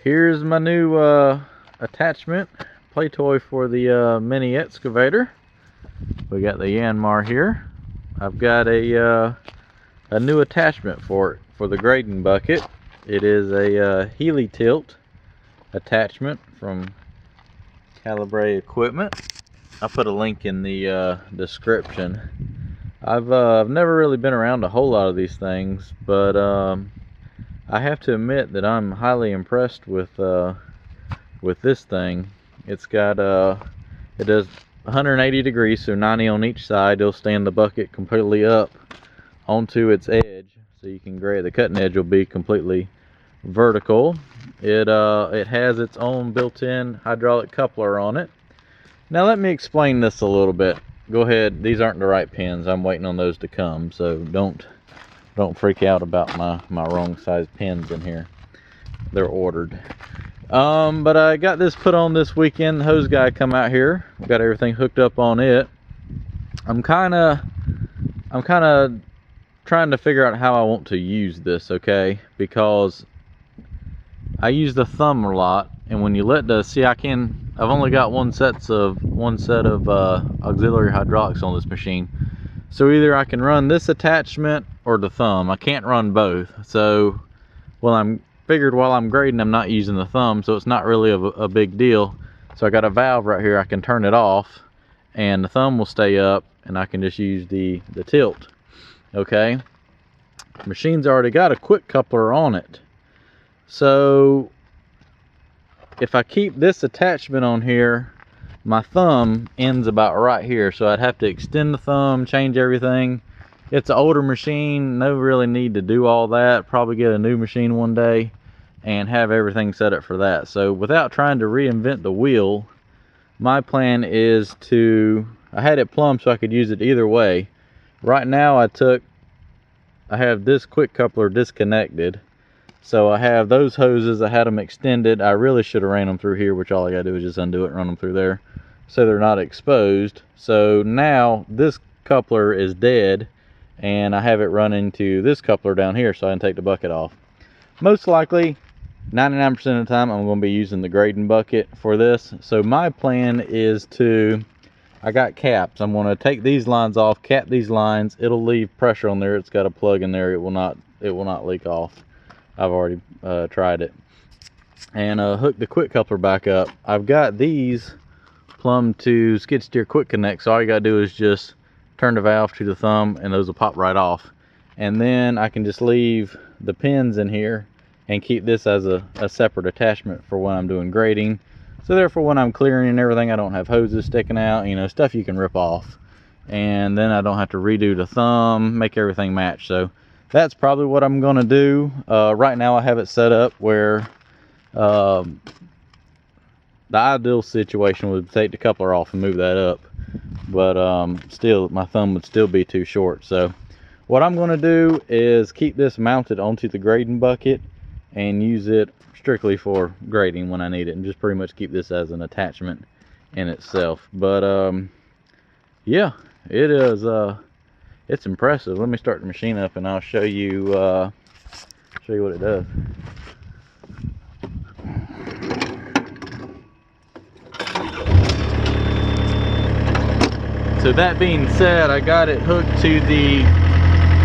Here's my new attachment, play toy for the mini excavator. We got the Yanmar here. I've got a new attachment for it, for the grading bucket. It is a Helitilt attachment from Calibre Equipment. I'll put a link in the description. I've never really been around a whole lot of these things, but I have to admit that I'm highly impressed with this thing. It's got it does 180 degrees, so 90 on each side. It'll stand the bucket completely up onto its edge, so you can grade. The cutting edge will be completely vertical. It has its own built-in hydraulic coupler on it. Now let me explain this a little bit. Go ahead. These aren't the right pins. I'm waiting on those to come, so don't freak out about my wrong size pins in here. They're ordered. But I got this put on this weekend. The hose guy come out here. We got everything hooked up on it. I'm kind of trying to figure out how I want to use this, okay? Because I use the thumb a lot, and when you let the I've only got one set of auxiliary hydraulics on this machine. So either I can run this attachment or the thumb. I can't run both. So while I'm grading, I'm not using the thumb, so it's not really a big deal. So I got a valve right here. I can turn it off and the thumb will stay up, and I can just use the tilt. Okay, the machine's already got a quick coupler on it. So if I keep this attachment on here, my thumb ends about right here, so I'd have to extend the thumb, change everything. It's an older machine, no really need to do all that. Probably get a new machine one day and have everything set up for that. So without trying to reinvent the wheel, my plan is I had it plumbed so I could use it either way. Right now I have this quick coupler disconnected, so I have those hoses. I had them extended. I really should have ran them through here, which all I gotta do is just undo it and run them through there so they're not exposed. So now this coupler is dead, and I have it run into this coupler down here so I can take the bucket off. Most likely 99% of the time I'm going to be using the grading bucket for this. So my plan is I got caps. I'm going to take these lines off, cap these lines. It'll leave pressure on there. It's got a plug in there. It will not leak off. I've already tried it. And hook the quick coupler back up. I've got these plumbed to skid steer quick connect, so all you gotta do is just turn the valve to the thumb and those will pop right off. And then I can just leave the pins in here and keep this as a separate attachment for when I'm doing grading. So therefore when I'm clearing and everything, I don't have hoses sticking out, you know, stuff you can rip off. And then I don't have to redo the thumb, make everything match. So that's probably what I'm gonna do. Right now I have it set up where the ideal situation would take the coupler off and move that up, but still my thumb would still be too short. So what I'm going to do is keep this mounted onto the grading bucket and use it strictly for grading when I need it, and just pretty much keep this as an attachment in itself. But yeah, it is it's impressive. Let me start the machine up and I'll show you what it does. So that being said, I got it hooked to the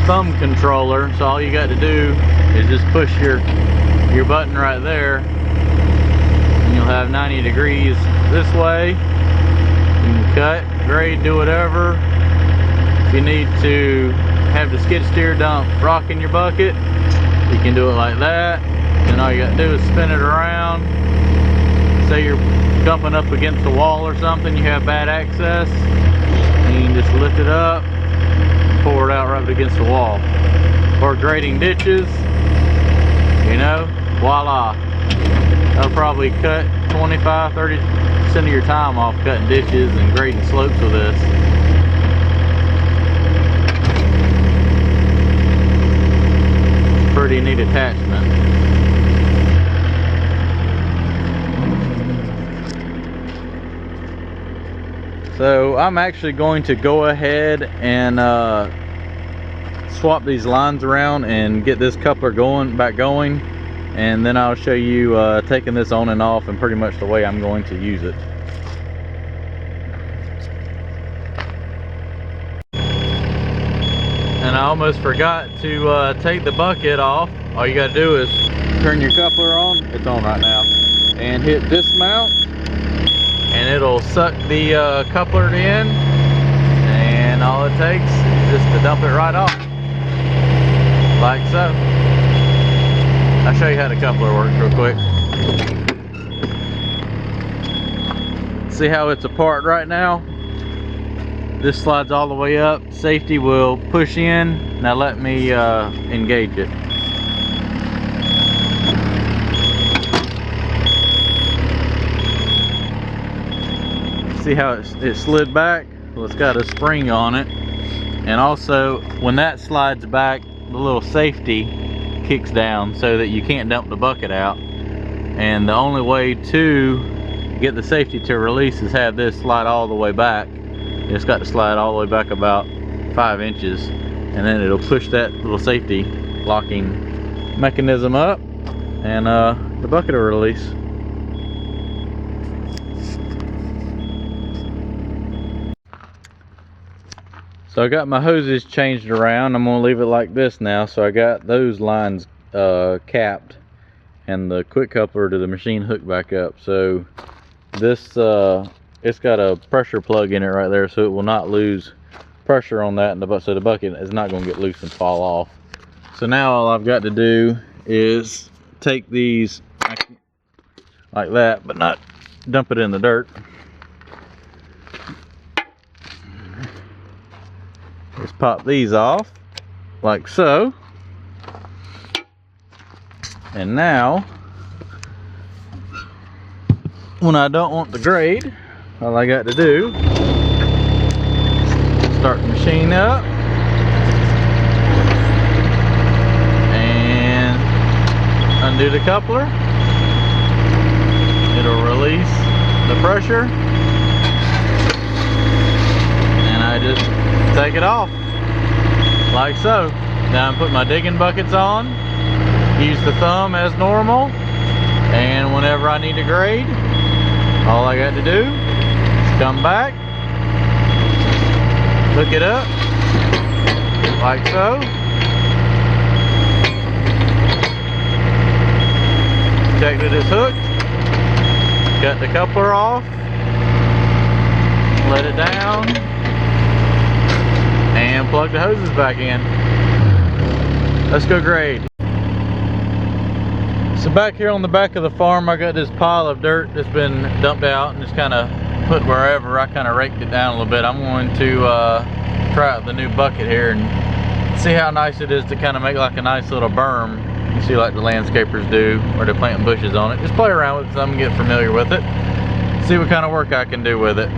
thumb controller. So all you got to do is just push your button right there, and you'll have 90 degrees this way. You can cut, grade, do whatever. If you need to have the skid steer dump rock in your bucket, you can do it like that. And all you got to do is spin it around. Say you're dumping up against the wall or something, you have bad access, you can just lift it up and pour it out right against the wall. Or grading ditches, you know, voila. That'll probably cut 25-30% of your time off cutting ditches and grading slopes with this. Pretty neat attachment. So I'm actually going to go ahead and swap these lines around and get this coupler back going, and then I'll show you taking this on and off and pretty much the way I'm going to use it. And I almost forgot to take the bucket off. All you gotta do is turn your coupler on, it's on right now, and hit dismount, and it'll suck the coupler in, and all it takes is just to dump it right off, like so. I'll show you how the coupler works real quick. See how it's apart right now? This slides all the way up. Safety will push in. Now let me engage it. See how it slid back? Well, it's got a spring on it. And also, when that slides back, the little safety kicks down so that you can't dump the bucket out. And the only way to get the safety to release is have this slide all the way back. It's got to slide all the way back about 5 inches, and then it'll push that little safety locking mechanism up, and the bucket will release. So I got my hoses changed around. I'm gonna leave it like this now. So I got those lines capped, and the quick coupler to the machine hooked back up. So this it's got a pressure plug in it right there, so it will not lose pressure on that, and so the bucket is not going to get loose and fall off. So now all I've got to do is take these like that, but not dump it in the dirt. Just pop these off like so, and now when I don't want the grade, all I got to do is start the machine up and undo the coupler. It'll release the pressure, and I just take it off like so. Now I'm putting my digging buckets on, use the thumb as normal, and whenever I need to grade, all I got to do is come back, hook it up like so, check that it's hooked, cut the coupler off, let it down, and plug the hoses back in. Let's go grade. So back here on the back of the farm, I got this pile of dirt that's been dumped out and just kind of put wherever. I kind of raked it down a little bit. I'm going to try out the new bucket here and see how nice it is to kind of make like a nice little berm. You see, like the landscapers do, where they're planting bushes on it. Just play around with it, so I'm gonna get familiar with it. See what kind of work I can do with it.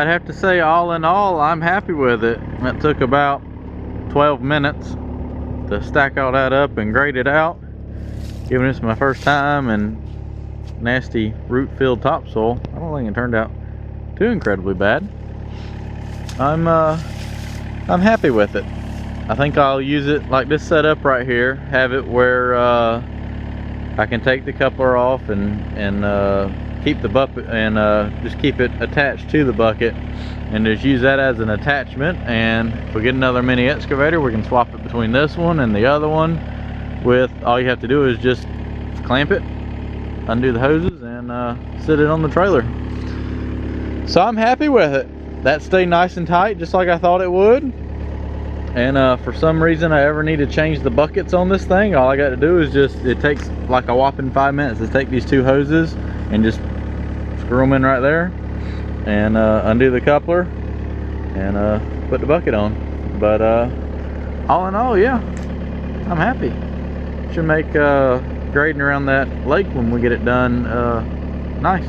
I'd have to say, all in all, I'm happy with it. It took about 12 minutes to stack all that up and grade it out. Given this my first time and nasty root filled topsoil, I don't think it turned out too incredibly bad. I'm happy with it. I think I'll use it like this setup right here, have it where I can take the coupler off and keep the bucket and just keep it attached to the bucket and just use that as an attachment. And if we get another mini excavator, we can swap it between this one and the other one. With all you have to do is just clamp it, undo the hoses, and sit it on the trailer. So I'm happy with it. That stayed nice and tight, just like I thought it would. And for some reason I ever need to change the buckets on this thing, all I got to do is just, it takes like a whopping 5 minutes to take these two hoses and just screw them in right there and undo the coupler and put the bucket on. But all in all, yeah, I'm happy. Should make grading around that lake when we get it done nice.